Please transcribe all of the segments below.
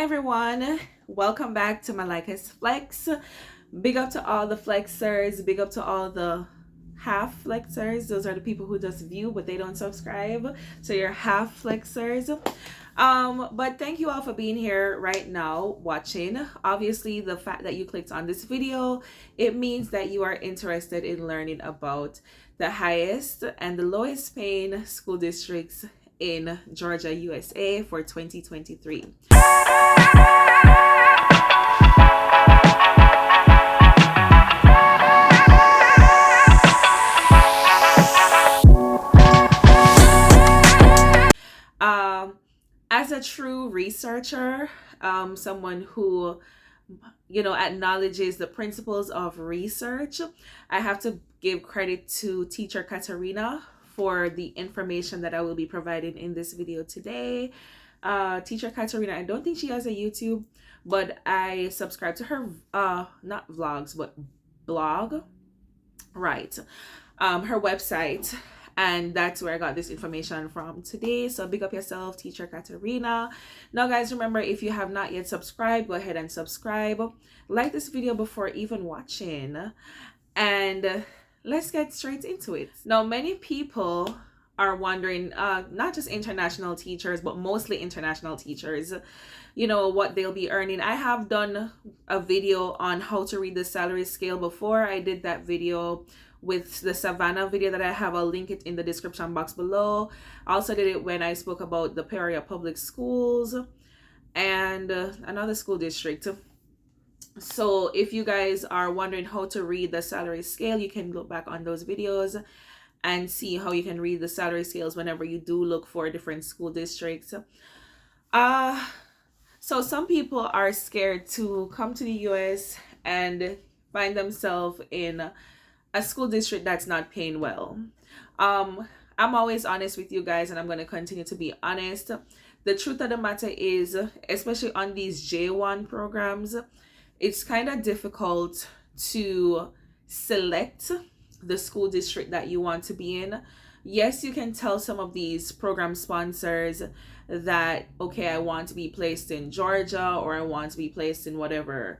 Hi everyone, welcome back to Malika's Flex. Big up to all the flexers, big up to all the half flexers. Those are the people who just view but they don't subscribe. So you're half flexers. But thank you all for being here right now watching. Obviously, the fact that you clicked on this video, it means that you are interested in learning about the highest and the lowest paying school districts in Georgia, USA for 2023. As a true researcher, someone who acknowledges the principles of research, I have to give credit to teacher Katerina for the information that I will be providing in this video today. Teacher Katerina, I don't think she has a YouTube, but I subscribe to her not vlogs but blog, right? Her website, and that's where I got this information from today. So big up yourself, teacher Katerina. Now guys, remember, if you have not yet subscribed, go ahead and subscribe, like this video before even watching, and let's get straight into it. Now, many people are wondering, not just international teachers but mostly international teachers, what they'll be earning. I have done a video on how to read the salary scale before. I did that video with the Savannah video that I have. I'll link it in the description box below. I also did it when I spoke about the Peoria public schools and another school district. So if you guys are wondering how to read the salary scale, you can look back on those videos and see how you can read the salary scales whenever you do look for different school districts. So some people are scared to come to the US and find themselves in a school district that's not paying well. I'm always honest with you guys, and I'm going to continue to be honest. The truth of the matter is, especially on these J1 programs, it's kind of difficult to select the school district that you want to be in. Yes, you can tell some of these program sponsors that, okay, I want to be placed in Georgia, or I want to be placed in whatever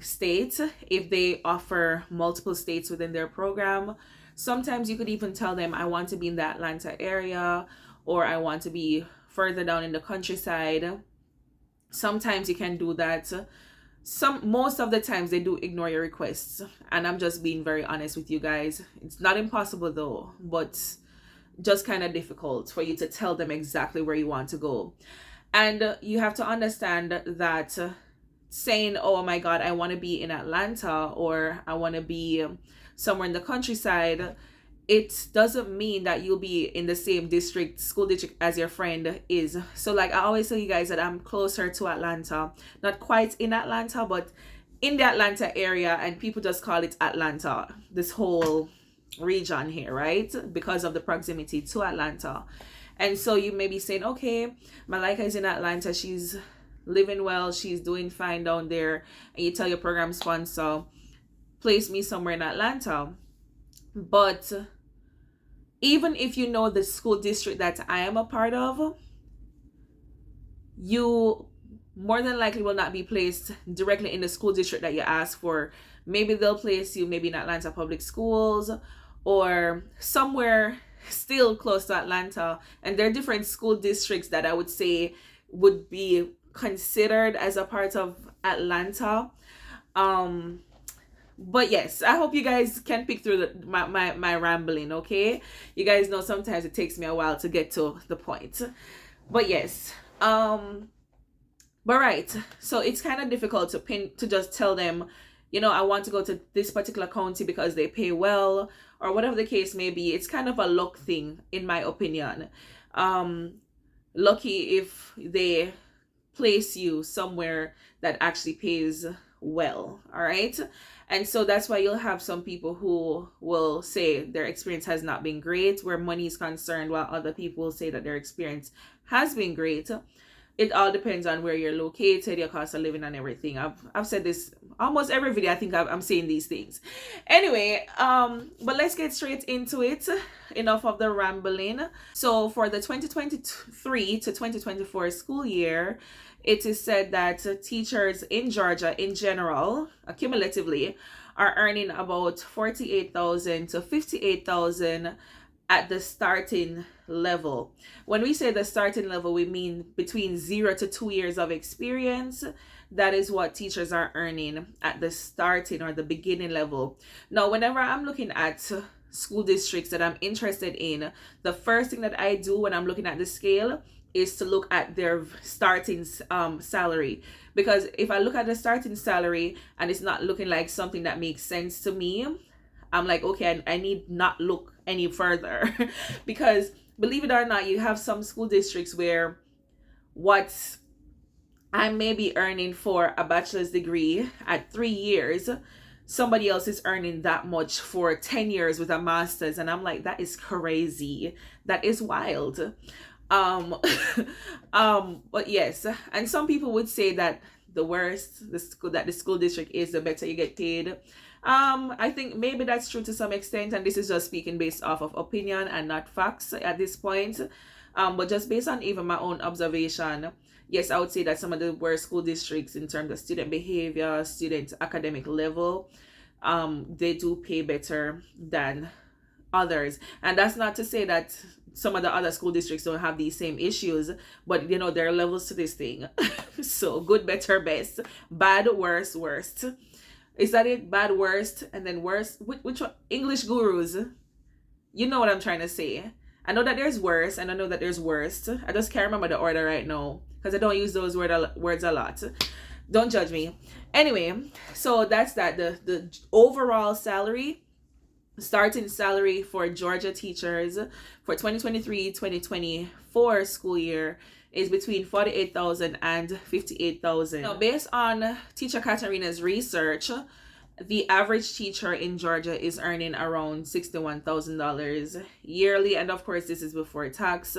state, if they offer multiple states within their program. Sometimes you could even tell them, I want to be in the Atlanta area, or I want to be further down in the countryside. Sometimes you can do that. Most of the times they do ignore your requests, and I'm just being very honest with you guys. It's not impossible though, but just kind of difficult for you to tell them exactly where you want to go. And you have to understand that saying, oh my god, I want to be in Atlanta, or I want to be somewhere in the countryside, it doesn't mean that you'll be in the same school district as your friend is. So like I always tell you guys that I'm closer to Atlanta, not quite in Atlanta, but in the Atlanta area, and people just call it Atlanta, this whole region here, right? Because of the proximity to Atlanta. And so you may be saying, okay, Malika is in Atlanta, she's living well, she's doing fine down there, and you tell your program sponsor, place me somewhere in Atlanta. But even if you know the school district that I am a part of, you more than likely will not be placed directly in the school district that you ask for. Maybe they'll place you maybe in Atlanta Public Schools, or somewhere still close to Atlanta. And there are different school districts that I would say would be considered as a part of Atlanta. But yes, I hope you guys can pick through my rambling, okay? You guys know sometimes it takes me a while to get to the point. But yes, but right, so it's kind of difficult to just tell them, I want to go to this particular county because they pay well, or whatever the case may be. It's kind of a luck thing, in my opinion. Lucky if they place you somewhere that actually pays well, all right? And so that's why you'll have some people who will say their experience has not been great where money is concerned, while other people will say that their experience has been great. It all depends on where you're located, your cost of living, and everything. I've said this almost every video. I think I'm saying these things. Anyway, but let's get straight into it. Enough of the rambling. So for the 2023 to 2024 school year, it is said that teachers in Georgia in general, cumulatively, are earning about 48,000 to 58,000 at the starting level. When we say the starting level, we mean between 0 to 2 years of experience. That is what teachers are earning at the starting or the beginning level. Now, whenever I'm looking at school districts that I'm interested in, the first thing that I do when I'm looking at the scale is to look at their starting salary. Because if I look at the starting salary and it's not looking like something that makes sense to me, I'm like, okay, I need not look any further. Because believe it or not, you have some school districts where what I may be earning for a bachelor's degree at 3 years, somebody else is earning that much for 10 years with a master's. And I'm like, that is crazy. That is wild. um but yes, and some people would say that the worse the school district is, the better you get paid. I think maybe that's true to some extent, and this is just speaking based off of opinion and not facts at this point. But just based on even my own observation, yes, I would say that some of the worst school districts in terms of student behavior, student academic level, they do pay better than others. And that's not to say that some of the other school districts don't have these same issues, but you know, there are levels to this thing. So good, better, best, bad, worst, worst. Is that it? Bad, worst, and then worst? Which one? English gurus. You know what I'm trying to say. I know that there's worse, and I know that there's worst. I just can't remember the order right now because I don't use those words a lot. Don't judge me. Anyway, so that's that. The overall salary, starting salary for Georgia teachers for 2023-2024 school year is between 48,000 and 58,000. Now, based on Teacher Katarina's research, the average teacher in Georgia is earning around $61,000 yearly. And of course, this is before tax.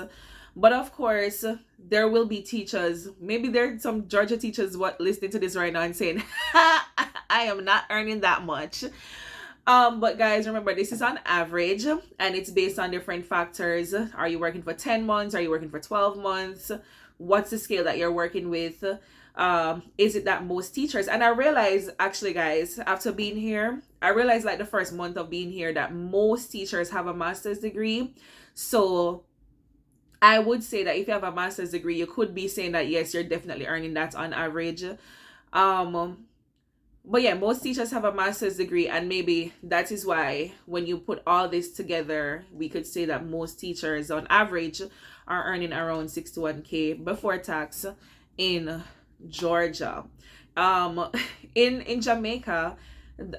But of course, there will be teachers, maybe there are some Georgia teachers listening to this right now and saying, I am not earning that much. But guys, remember, this is on average and it's based on different factors. Are you working for 10 months? Are you working for 12 months? What's the scale that you're working with? Is it that most teachers, and I realize actually, guys, after being here, I realized like the first month of being here that most teachers have a master's degree. So I would say that if you have a master's degree, you could be saying that yes, you're definitely earning that on average. But yeah, most teachers have a master's degree, and maybe that is why when you put all this together, we could say that most teachers on average are earning around 61K before tax in Georgia. In Jamaica,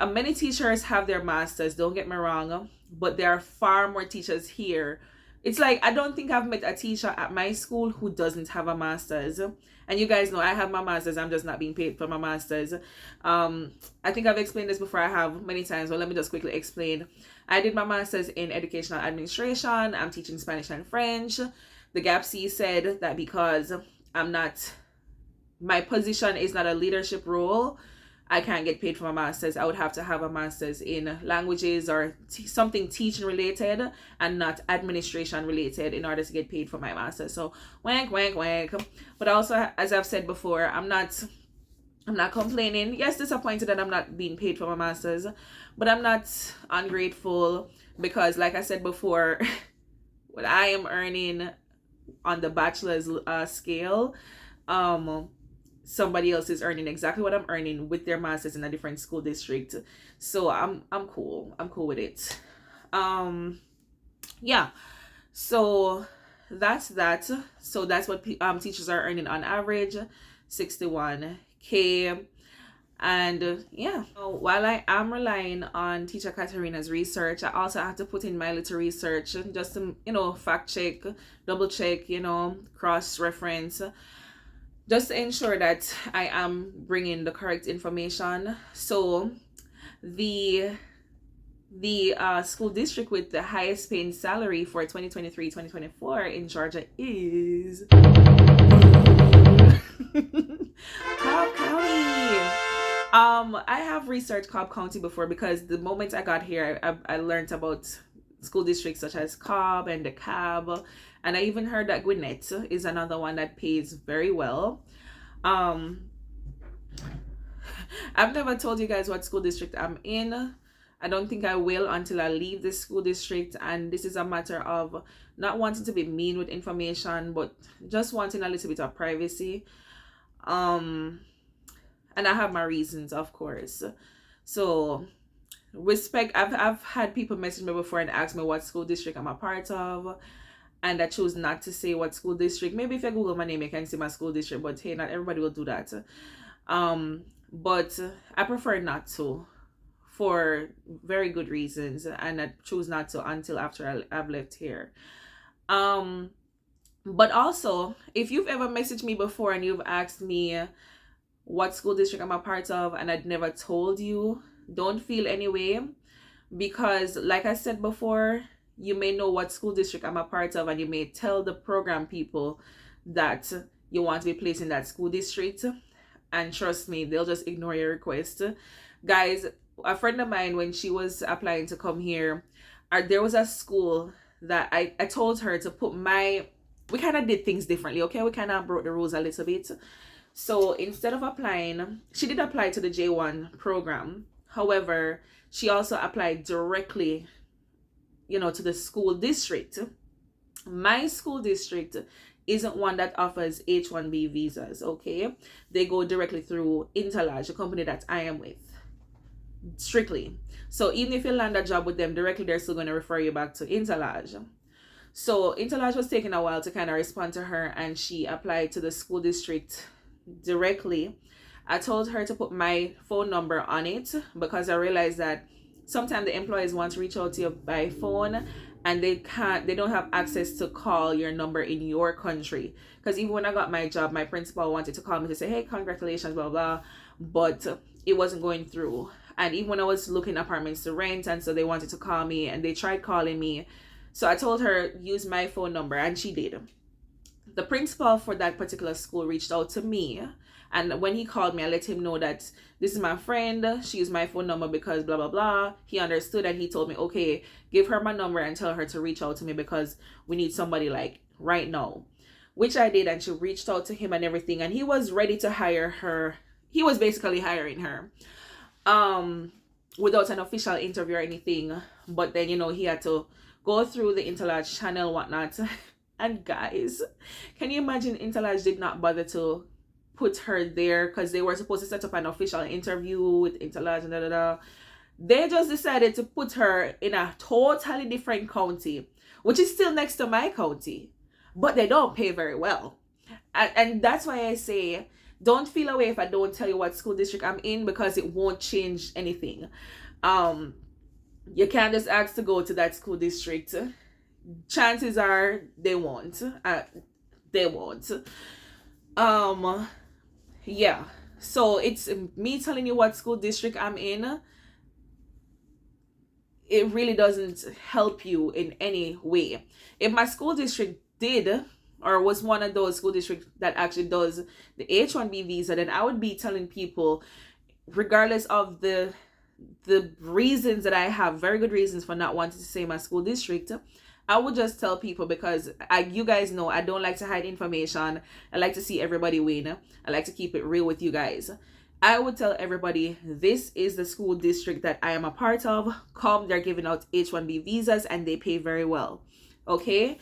many teachers have their masters, don't get me wrong, but there are far more teachers here. It's like, I don't think I've met a teacher at my school who doesn't have a master's. And you guys know I have my master's, I'm just not being paid for my master's. I think I've explained this before, I have many times, but let me just quickly explain. I did my master's in educational administration. I'm teaching Spanish and French. The GAPC said that because my position is not a leadership role, I can't get paid for my master's. I would have to have a master's in languages or something teaching related and not administration related in order to get paid for my master's. So wank, wank, wank. But also, as I've said before, I'm not complaining. Yes, disappointed that I'm not being paid for my master's, but I'm not ungrateful because, like I said before, what I am earning on the bachelor's scale, somebody else is earning exactly what I'm earning with their masters in a different school district. So I'm cool. I'm cool with it. Yeah. So that's that. So that's what teachers are earning on average, 61K. And yeah, so while I am relying on Teacher Katarina's research, I also have to put in my little research just to, fact check, double check, cross reference, just to ensure that I am bringing the correct information. So the school district with the highest paying salary for 2023-2024 in Georgia is Cobb County. I have researched Cobb County before because the moment I got here, I learned about school districts such as Cobb and DeKalb, and I even heard that Gwinnett is another one that pays very well. Um, I've never told you guys what school district I'm in. I don't think I will until I leave this school district. And this is a matter of not wanting to be mean with information, but just wanting a little bit of privacy. Um, and I have my reasons, of course. So respect. I've had people message me before and ask me what school district I'm a part of, and I chose not to say what school district. Maybe if I Google my name, I can see my school district. But hey, not everybody will do that. But I prefer not to, for very good reasons, and I choose not to until after I've left here. Um, but also, if you've ever messaged me before and you've asked me what school district I'm a part of and I'd never told you, don't feel any way, because like I said before, you may know what school district I'm a part of and you may tell the program people that you want to be placed in that school district, and trust me, they'll just ignore your request. Guys, a friend of mine, when she was applying to come here, there was a school that I told her to put my, we kind of did things differently, okay? We kind of broke the rules a little bit. So instead of applying, she did apply to the J1 program. However, she also applied directly, to the school district. My school district isn't one that offers H1B visas, okay? They go directly through Interlodge, the company that I am with, strictly. So even if you land a job with them directly, they're still going to refer you back to Interlodge. So Interlodge was taking a while to kind of respond to her, and she applied to the school district directly. I told her to put my phone number on it because I realized that sometimes the employers want to reach out to you by phone and they don't have access to call your number in your country. Because even when I got my job, my principal wanted to call me to say, hey, congratulations, blah blah, but it wasn't going through. And even when I was looking apartments to rent, and so they wanted to call me and they tried calling me, so I told her use my phone number, and she did. The principal for that particular school reached out to me, and when he called me, I let him know that this is my friend, she used my phone number because blah blah blah. He understood, and he told me, okay, give her my number and tell her to reach out to me because we need somebody like right now, which I did. And she reached out to him and everything, and he was ready to hire her. He was basically hiring her without an official interview or anything. But then he had to go through the Interlodge channel, whatnot. And guys, can you imagine Interlodge did not bother to put her there because they were supposed to set up an official interview with Interlodge and da. They just decided to put her in a totally different county, which is still next to my county, but they don't pay very well. And that's why I say, don't feel away if I don't tell you what school district I'm in, because it won't change anything. You can't just ask to go to that school district. Chances are they won't. They won't. Yeah. So it's me telling you what school district I'm in. It really doesn't help you in any way. If my school district did, or was one of those school districts that actually does the H1B visa, then I would be telling people, regardless of the reasons that I have, very good reasons for not wanting to say my school district, I would just tell people, because you guys know I don't like to hide information. I like to see everybody win. I like to keep it real with you guys. I would tell everybody, this is the school district that I am a part of. Come, they're giving out H1B visas and they pay very well. Okay?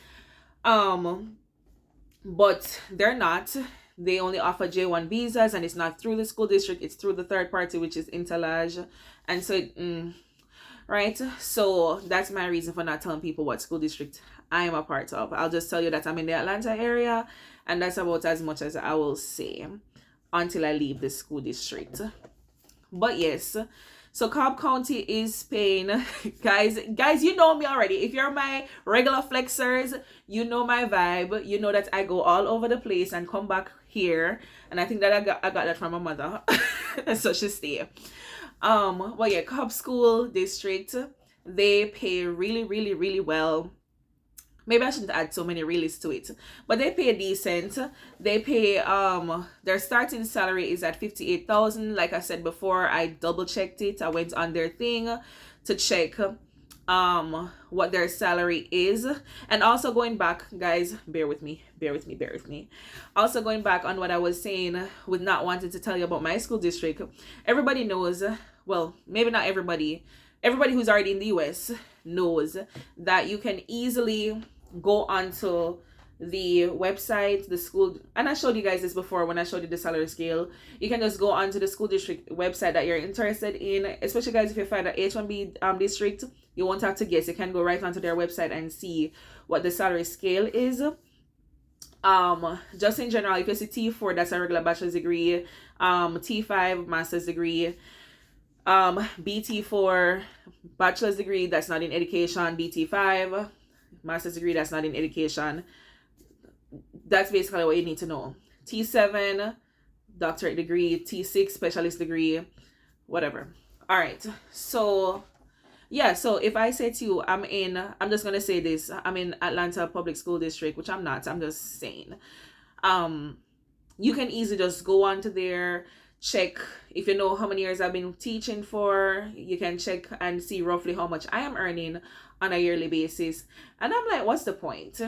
But they're not. They only offer J1 visas, and it's not through the school district. It's through the third party, which is Interlodge. And so right? So that's my reason for not telling people what school district I am a part of. I'll just tell you that I'm in the Atlanta area, and that's about as much as I will say until I leave the school district. But yes, so Cobb County is paying, guys, you know me already. If you're my regular flexers, you know my vibe. You know that I go all over the place and come back here. And I think that I got that from my mother. So she stay. Well, yeah, Cobb School District, they pay really, really, really well. Maybe I shouldn't add so many reallys to it, but they pay decent. They pay their starting salary is at 58,000. Like I said before, I double checked it. I went on their thing to check what their salary is. And also going back, guys, bear with me. bear with me, bear with me. Also, going back on what I was saying with not wanting to tell you about my school district, everybody knows, well, maybe not everybody, everybody who's already in the US knows that you can easily go onto the website, the school, and I showed you guys this before when I showed you the salary scale. You can just go onto the school district website that you're interested in, especially guys if you find an H1B district, you won't have to guess. You can go right onto their website and see what the salary scale is. Just in general, if you see T4, that's a regular bachelor's degree, T5 master's degree, BT4 bachelor's degree that's not in education, BT5 master's degree that's not in education. That's basically what you need to know. T7 doctorate degree, T6 specialist degree, whatever. All right, so yeah, so if I say to you, I'm just gonna say this, I'm in Atlanta Public School District, which I'm not, I'm just saying. You can easily just go onto there, check if you know how many years I've been teaching for. You can check and see roughly how much I am earning on a yearly basis. And I'm like, what's the point?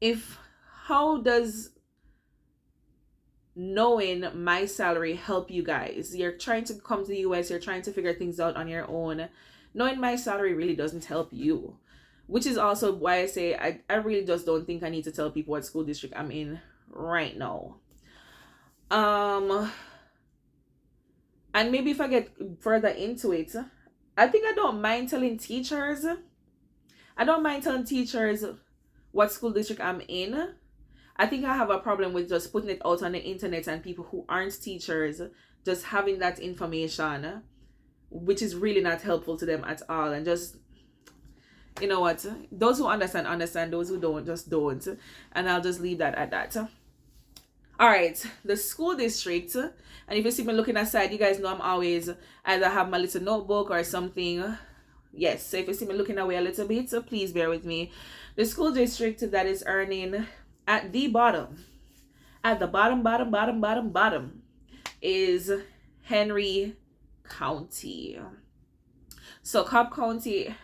If how does knowing my salary help you guys? You're trying to come to the US, you're trying to figure things out on your own. Knowing my salary really doesn't help you. Which is also why I say I really just don't think I need to tell people what school district I'm in right now. And maybe if I get further into it, I think I don't mind telling teachers. I don't mind telling teachers what school district I'm in. I think I have a problem with just putting it out on the internet and people who aren't teachers just having that information, which is really not helpful to them at all. And just, you know what, those who understand, understand. Those who don't, just don't. And I'll just leave that at that. All right, the school district. And if you see me looking aside, you guys know I'm always either have my little notebook or something. Yes, so if you see me looking away a little bit, so please bear with me. The school district that is earning at the bottom, bottom, is Henry County. So Cobb County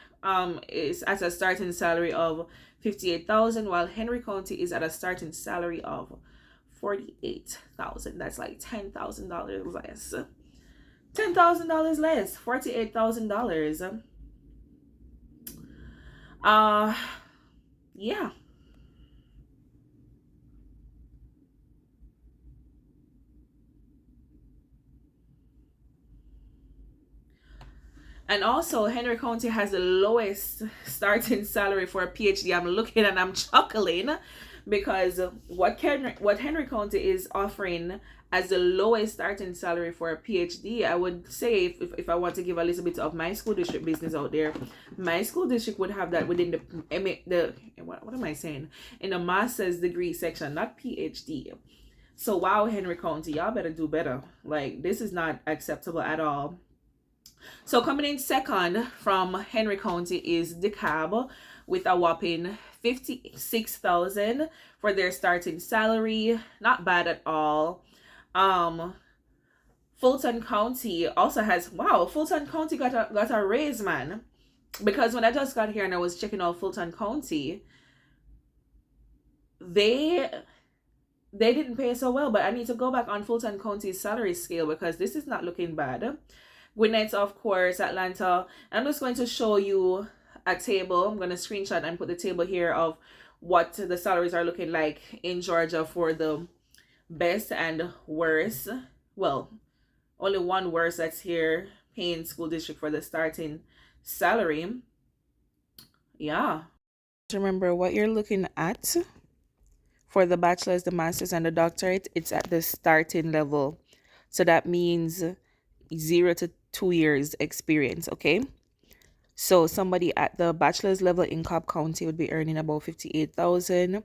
is at a starting salary of $58,000, while Henry County is at a starting salary of $48,000. That's like $10,000 less. $10,000 less. $48,000. Yeah. And also, Henry County has the lowest starting salary for a PhD. I'm looking and I'm chuckling because what Henry County is offering as the lowest starting salary for a PhD, I would say if I want to give a little bit of my school district business out there, my school district would have that within the what am I saying? In the master's degree section, not PhD. So wow, Henry County, y'all better do better. Like, this is not acceptable at all. So coming in second from Henry County is DeKalb with a whopping $56,000 for their starting salary. Not bad at all. Fulton County also has, wow, Fulton County got a raise, man. Because when I just got here and I was checking out Fulton County, they didn't pay so well, but I need to go back on Fulton County's salary scale because this is not looking bad. Gwinnett, of course, Atlanta. I'm just going to show you a table. I'm going to screenshot and put the table here of what the salaries are looking like in Georgia for the best and worst. Well, only one worst that's here, Payne School District, for the starting salary. Yeah. Remember what you're looking at for the bachelor's, the master's, and the doctorate. It's at the starting level. So that means 0 to 2 years experience, okay? So somebody at the bachelor's level in Cobb County would be earning about $58,000.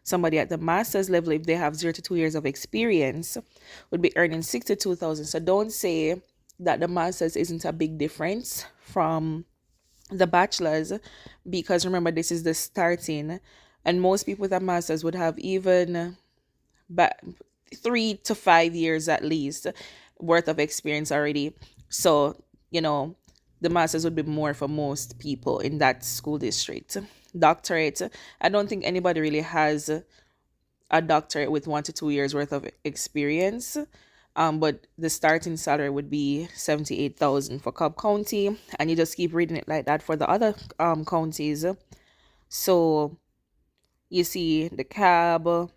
Somebody at the master's level, if they have 0 to 2 years of experience, would be earning $62,000. So don't say that the master's isn't a big difference from the bachelor's, because remember, this is the starting, and most people with a master's would have even 3 to 5 years at least worth of experience already. So, you know, the master's would be more for most people in that school district. Doctorate, I don't think anybody really has a doctorate with 1 to 2 years worth of experience. But the starting salary would be 78,000 for Cobb County, and you just keep reading it like that for the other counties. So you see the Cab,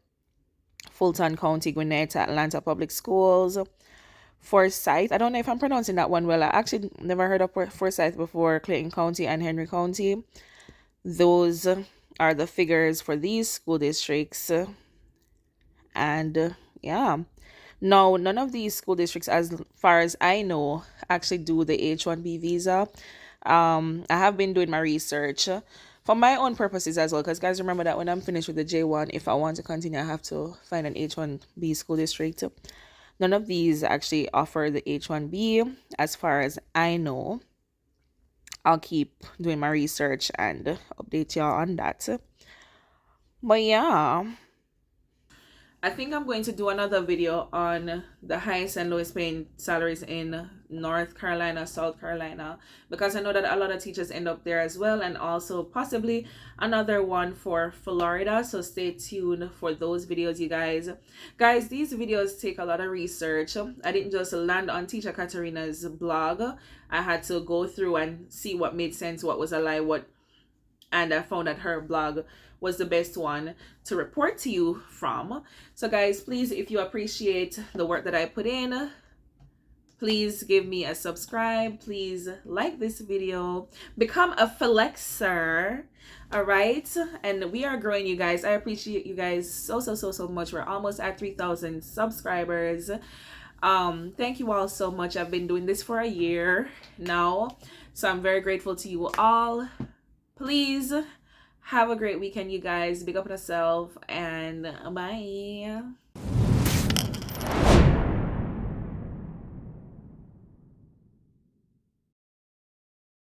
Fulton County, Gwinnett, Atlanta Public Schools, Forsyth. I don't know if I'm pronouncing that one well. I actually never heard of Forsyth before. Clayton County and Henry County. Those are the figures for these school districts. And yeah. Now, none of these school districts, as far as I know, actually do the H-1B visa. I have been doing my research for my own purposes as well, because guys, remember that when I'm finished with the J1, if I want to continue, I have to find an H-1B school district. None of these actually offer the H-1B, as far as I know. I'll keep doing my research and update y'all on that. But yeah, I think I'm going to do another video on the highest and lowest paying salaries in North Carolina, South Carolina, because I know that a lot of teachers end up there as well, and also possibly another one for Florida. So stay tuned for those videos, you guys. Guys, these videos take a lot of research. I didn't just land on Teacher Katarina's blog. I had to go through and see what made sense, what was a lie, and I found that her blog was the best one to report to you from. So guys, please, if you appreciate the work that I put in, please give me a subscribe. Please like this video. Become a flexer. All right. And we are growing, you guys. I appreciate you guys so much. We're almost at 3,000 subscribers. Thank you all so much. I've been doing this for a year now, so I'm very grateful to you all. Please have a great weekend, you guys. Big up on yourself, and bye.